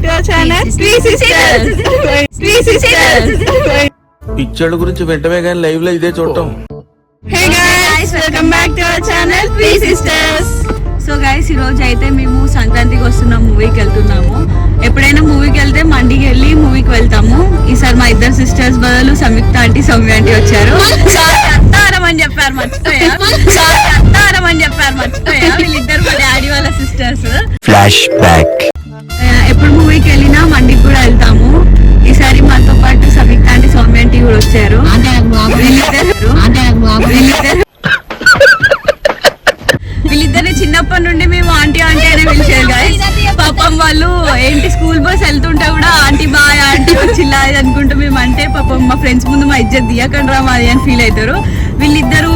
to our channel. Three sisters. Three sisters. పిక్చర్ల గురించి వెంటనే కానీ లైవ్ లో ఇదే చూడటం. Hey guys, welcome back to our channel. Three sisters. So guys ఈ రోజు అయితే మేము సంక్రాంతికి వస్తున్నాం, మూవీకి వెళ్తున్నాము. ఎప్పుడైనా మూవీకి వెళ్తే మండికి వెళ్ళి మూవీకి వెళ్తాము. ఈసారి మా ఇద్దరు సిస్టర్స్ బదులు సంయుక్త ఆంటీ సౌమ్య ఆంటీ వచ్చారు. అత్తారమని చెప్పారు మర్చిపోయా, అత్తారమని చెప్పారు మర్చిపోయా. వీళ్ళిద్దరు మా డాడీ వాళ్ళ సిస్టర్స్. Flash back. ఎప్పుడు మూవీకి వెళ్ళినా మండికి కూడా వెళ్తాము. ఈసారి మాతో పాటు సంయుక్త ఆంటీ సౌమ్య ఆంటీ కూడా వచ్చారు. వీళ్ళిద్దరిని చిన్నప్పటి నుండి మేము ఆంటీ ఆంటీ అనే పిలిచారు గాయస్. పాపం వాళ్ళు ఏంటి స్కూల్ బస్ వెళ్తుంటే కూడా ఆంటీ బాయ్ ఆంటీ వచ్చిల్లా అనుకుంటూ మేము అంటే పాపం మా ఫ్రెండ్స్ ముందు మా ఇజ్జత్ దియకండ్రా మాది అని ఫీల్ అవుతారు. వీళ్ళిద్దరు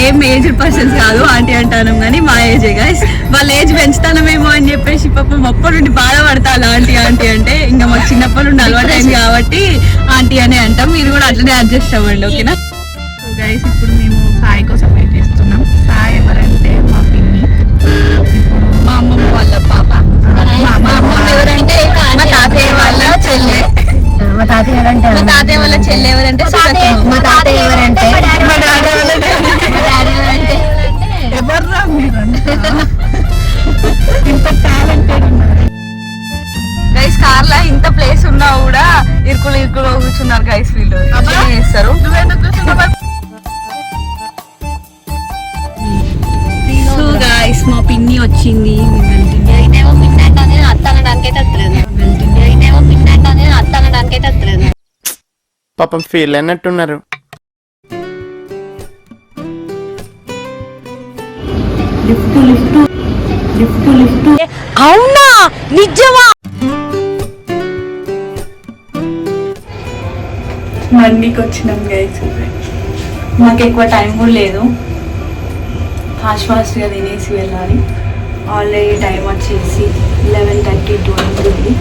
ఏం ఏజ్డ్ పర్సన్స్ కాదు, ఆంటీ అంటాను కానీ మా ఏజే గాయస్. వాళ్ళ ఏజ్ పెంచుతానమేమో అని చెప్పేసి పాపం అప్పటి నుండి బాధపడతాను ఆంటీ ఆంటీ అంటే. ఇంకా మాకు చిన్నప్పటి నుండి అలవాటు అయింది కాబట్టి ఆంటీ అనే అంటాం. మీరు కూడా అట్లనే అడ్జస్ట్ అవ్వండి, ఓకేనా? సో గైస్ ఇప్పుడు మేము సాయి కోసం వెయిట్ చేస్తున్నాం. సాయి ఎవరంటే మా పిన్ని, మా అమ్మమ్మ వాళ్ళ పాప. మా అమ్మమ్మ ఎవరంటే మా తాతయ్య వాళ్ళ చెల్లె. మా తాతయ్య ఎవరంటే మా తాతయ్య వాళ్ళ చెల్లె ఎవరంటే మా తాతయ్య ఎవరంటే ఎవర్రా మీరు ఇంత టాలెంటెడ్ ఉన్నారు గైస్. కార్లా ఇంత ప్లేస్ ఉన్నా కూడా ఇరుకులు ఇరుకులు కూర్చున్నారు గైస్. వీళ్ళు చేస్తారు. సో గైస్ మా పిన్ని వచ్చింది. ఇదేమో పిన్ అంటే అత్త అనడానికైతే వస్తలేదు, ఇదేమో పిన్ అంటే అత్త అనడానికైతే వస్తలేదు. పాపం ఫీల్ అన్నట్టున్నారు. అవునా నిజమా? మండికి వచ్చినాం గైస్. మాకు ఎక్కువ టైం కూడా లేదు, ఫాస్ట్గా తినేసి వెళ్ళాలి. ఆల్రెడీ టైం వచ్చేసి 11:32 అవుతుంది.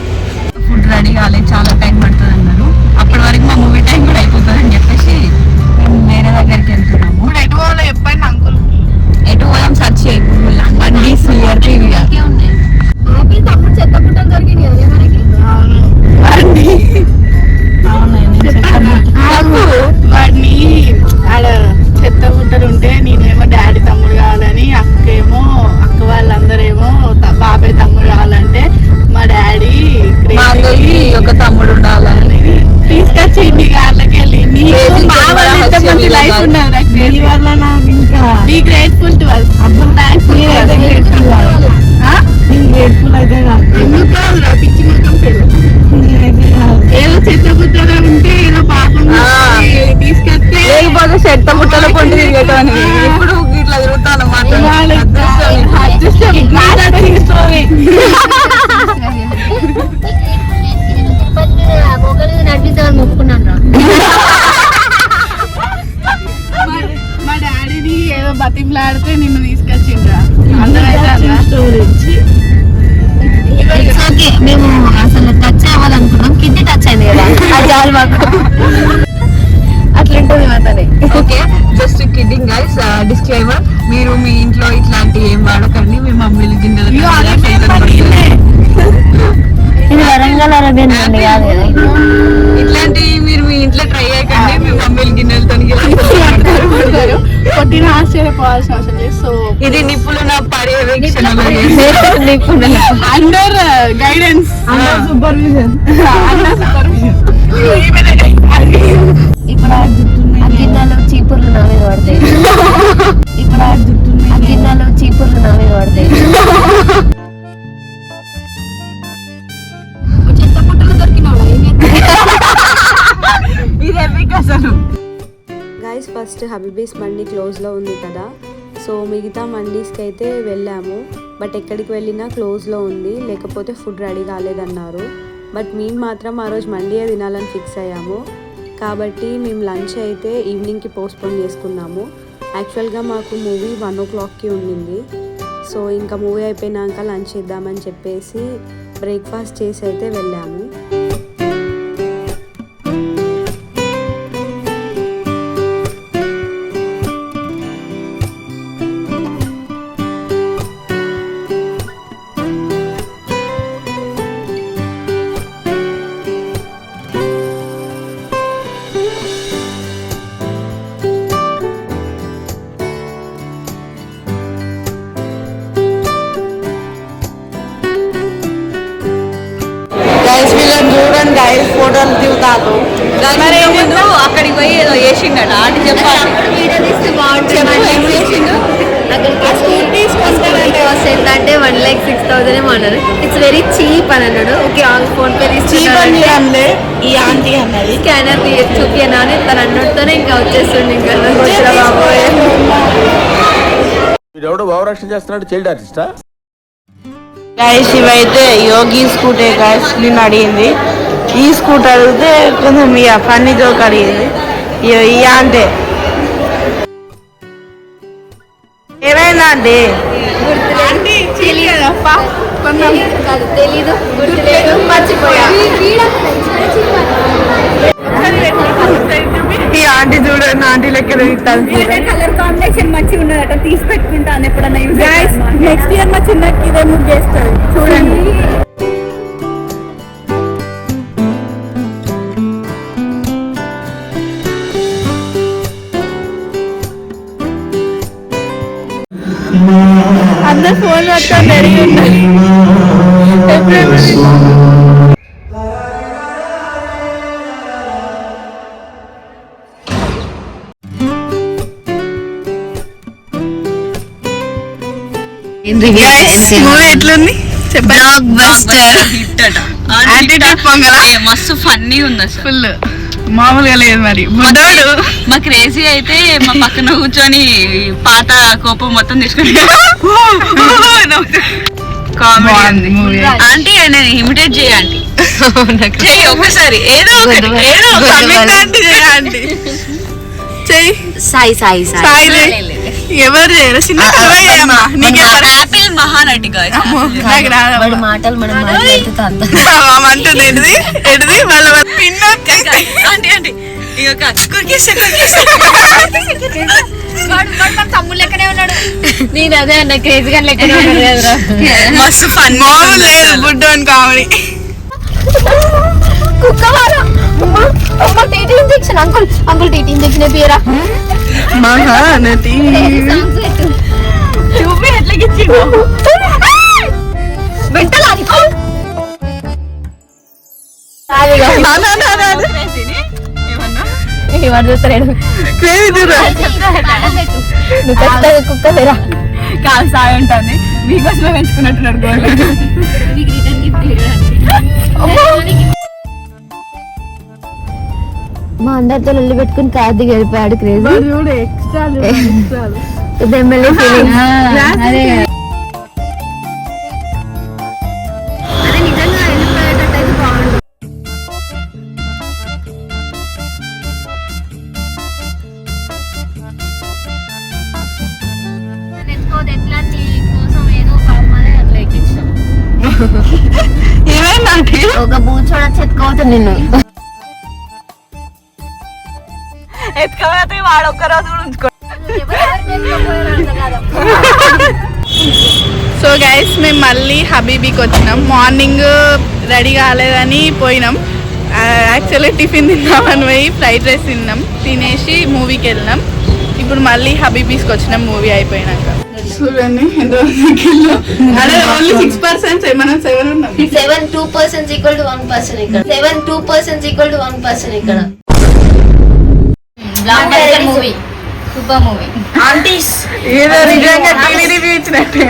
ఫుడ్ రెడీ కాలేదు, చాలా టైం పడుతుంది అన్నారు. అప్పటి వరకు మా మూవీ టైం కూడా అయిపోతుంది అని చెప్పేసి మేము వేరే దగ్గరికి వెళ్తున్నాము. ఇప్పుడు ఎటు వాళ్ళు చెప్పండి అంకుల్. ఎటు పోదాం సర్చ్ చేయి గూగుల్. బండి సిఆర్ టీవీ తమ్ముడు చెత్త పుట్టలు దొరికింది కదా మనకి. వాడిని ఆడ చెత్త గుట్టలు ఉంటే నేనేమో డాడీ తమ్ముడు కావాలని, అక్కేమో అక్క వాళ్ళందరేమో బాబాయ్ తమ్ముడు కావాలంటే మా డాడీ ఒక తమ్ముడు ఉండాలని తీసుకొచ్చి ఇంటి గాళ్ళకి వెళ్ళి మంచి లైఫ్ ఉన్నది వల్ల నాకు ఇంకా be grateful to us. Grateful అయితే ఎందుకు పిచ్చి మొత్తం ఏదో చెత్త గుట్టలో ఉంటే ఏదో పాపం తీసుకొస్తే చెత్త ముట్టల పండు తిరిగేటాను. ఇప్పుడు ఇట్లా తిరుగుతాను మొగలు నడిపిద్దామని మొక్కున్నాను. మా డాడీని ఏదో బతిమలాడితే నిన్ను తీసుకొచ్చిండ్రా. అందరైతే మేము అసలు టచ్ అవ్వాలనుకున్నాం, కిడ్నీ టచ్ అయింది కదా, అది చాలు మాకు. అట్లుంటుంది మాతనే. Okay, just kidding guys. Disclaimer, మీరు మీ ఇంట్లో ఇట్లాంటి ఏం వాడకండి. మీ మమ్మీలు గిన్నెలు ఇది వరంగల్ అరబియన్ అండి కాదు కదా. ఇట్లాంటి మీరు మీ ఇంట్లో ట్రై చేయకండి. మీ మమ్మీలు గిన్నెలతో కొట్టిన ఆశ్చర్యపోవాల్సిన అవసరం లేదు. సో ఇది నిపుణుల పర్యవేక్షణ, అండర్ గైడెన్స్, అండర్ సూపర్విజన్. ఇప్పుడు ఆ గిన్నెలో చీపుర్లు నా మీద పడతాయి. ఇప్పుడు ఆ గిన్నెలో చీపుర్లు నా మీద పడతాయి. చెత్త పుట్టలు దొరికినాడు అసలు. గైస్ ఫస్ట్ హబీబీస్ మండి క్లోజ్లో ఉంది కదా, సో మిగతా మండీస్కి అయితే వెళ్ళాము. బట్ ఎక్కడికి వెళ్ళినా క్లోజ్లో ఉంది, లేకపోతే ఫుడ్ రెడీ కాలేదన్నారు. బట్ మేము మాత్రం ఆ రోజు మండీయే తినాలని ఫిక్స్ అయ్యాము. కాబట్టి మేము లంచ్ అయితే ఈవినింగ్కి పోస్ట్పోన్ చేసుకున్నాము. యాక్చువల్గా మాకు మూవీ 1 o'clockకి ఉండింది. సో ఇంకా మూవీ అయిపోయినాక లంచ్ చేద్దామని చెప్పేసి బ్రేక్ఫాస్ట్ చేసి అయితే వెళ్ళాము. ఫోటోలు దిగుతాను. మరి ముందు అక్కడికి పోయి ఏదో వేసిండట ఆంటీ చెప్పాలి. వీడియో తీస్తే బాగుంటుంది. అంటే 1,06,000 ఏమో అన్నారు. ఇట్స్ వెరీ చీప్ అని అన్నాడు. ఓకే ఫోన్ పే చీపండి ఈ ఆంటీ అన్నది స్కానర్ చూపియనా అని తను అన్నట్టుతోనే ఇంకా వచ్చేస్తుండే. ఇంకా ఎవడో భావరక్షణ చేస్తున్నాడు, చైల్డ్ ఆర్టిస్టా? గైస్ ఇవైతే యోగి స్కూటే గైస్. నేను అడిగింది ఈ స్కూటర్ అడిగితే కొంచెం ఇక ఫన్నీ జోక్ అడిగింది. ఈ అంటే ఏమైందా అంటే తెలీదు, గుర్తులేదు, మర్చిపోయా. ఈ ఆంటీ చూడండి, ఆంటీ లెక్క కలర్ కాంబినేషన్ మంచిగా ఉన్నదట, తీసి పెట్టుకుంటాను ఎప్పుడన్నా. నెక్స్ట్ ఇయర్ మా చిన్నకి ఇదే ముగ్గు చేస్తాడు చూడండి. అందరు ఫోన్ పట్టుకొని రెడీ ఉన్నారు. మూవీ ఎట్లుంది చెప్పండి. మస్తు ఫన్నీ ఉంది అసలు. ఫుల్ మామూలుగా లేదు. మరి బుడ్డోడు మా క్రేజీ అయితే మా పక్కన కూర్చొని పాత కోపం మొత్తం తీసుకుని కామెడీ మూవీ. ఆంటీ నేను ఇమిటేట్ చేయండి, చెయ్యి ఒకసారి ఏదో ఒకటి, ఏదో ఆంటీ చేయండి, చెయ్యి సాయి సాయి సాయి ఎవరు చేయరు. చిన్న యాపిల్ మహానటి guys. నాకు రాదు. వాడి మాటలు మనం మాట్లాడుతూ అంటుంది ఎడిది ఎడిది వాళ్ళ పిన్ ఆంటీ ఆంటీ ఇక కురికేస్తా కురికేస్తా తమ్ముడు లెక్కనే ఉన్నాడు. నేను అదే అన్న క్రేజీగా లెక్కనే ఉన్నాడు కదరా. మస్తు ఫన్ లేదు బుడ్డోని comedy. TT injection uncle uncle TT injection వేయరా. మహానటి చూపి ఎట్లా గిచ్చిండు. కుక్క వేరా కాదు సాయి ఉంటుంది మీకోసమే పెంచుకున్నట్టున్నాడు గోల్డ్. మా అందరితో లొల్లి పెట్టుకుని కార్ దిగి వెళ్ళిపోయాడు క్రేజీ. చూడు ఎక్స్ట్రా ఇది ఎమ్మెల్యే ఫీలింగ్. అదే నిజంగా వెళ్ళిపోయేటట్టయితే బాగుండు. ఎట్లా నీ కోసం ఏదో కావాలి అట్లా ఎక్కించాం. ఏమైందంటే ఒక బూచోడ చెత్తుకోవచ్చు నిన్ను. ఎత్తుకపోతే వాడు ఒక్క రోజు కూడా ఉంచుకో. సో గైస్ మేము మళ్ళీ హబీబీకి వచ్చినాం. మార్నింగ్ రెడీ కాలేదని పోయినాం. యాక్చువల్లీ టిఫిన్ తిన్నామని పోయి ఫ్రైడ్ రైస్ తిన్నాం, తినేసి మూవీకి వెళ్ళినాం. ఇప్పుడు మళ్ళీ హబీబీస్కి వచ్చినాం మూవీ అయిపోయినాక. చూడండి అదే ఓన్లీ 6% మనం 7 ఉన్నాం. 7% ఈక్వల్ టు 1% ఇక్కడ. 7% ఇక్కడ. Movie super movie. ఆంటీస్ ఏదో నిజంగా టీవీ రివ్యూ ఇచ్చినట్టే.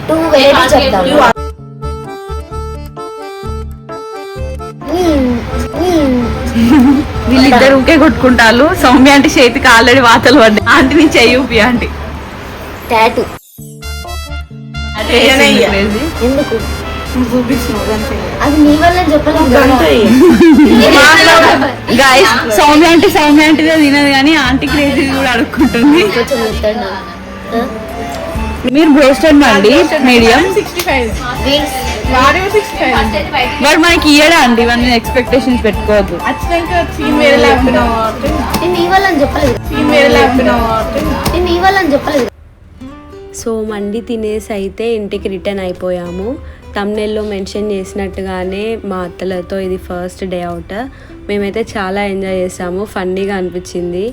టూ వెరైటీ చెప్తాను. వీళ్ళిద్దరు ఊకే కొట్టుకుంటారు. సౌమ్య అంటే చేతికి ఆల్రెడీ వాతలు పడ్డాయి. ఆంటీ నీ చెయ్యి ఆంటీ టాటూ ఎందుకు అది నీ వల్ల చెప్పలేదు. గాయస్ సౌమ్య అంటే తినదు కానీ ఆంటీ క్రేజీ కూడా అడుక్కుంటుంది. కొంచెం చెప్తాడు నాకు. మీరు బ్రోస్టెడ్ అండి మీడియం 65 Wings. వాడి 65 బట్ మనకి ఇయ్యడా అండి ఇవన్నీ ఎక్స్పెక్టేషన్స్ పెట్టుకోవద్దు. వచ్చినాక సీన్ వేరే లేకపోయినావు నేను నీ వల్ల అని చెప్పలేదు. సీన్ వేరే లేకపోయినావు నేను నీ వల్ల అని చెప్పలేదు. సో మండి తినేసి అయితే ఇంటికి రిటర్న్ అయిపోయాము. తమ్నెల్లో మెన్షన్ చేసినట్టుగానే మా అత్తలతో ఇది ఫస్ట్ డే అవుట్. మేమైతే చాలా ఎంజాయ్ చేసాము, ఫన్నీగా అనిపించింది.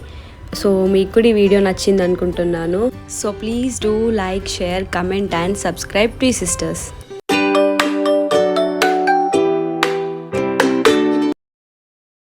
సో మీకు కూడా ఈ వీడియో నచ్చింది అనుకుంటున్నాను. So please do like, share, comment and subscribe to sisters.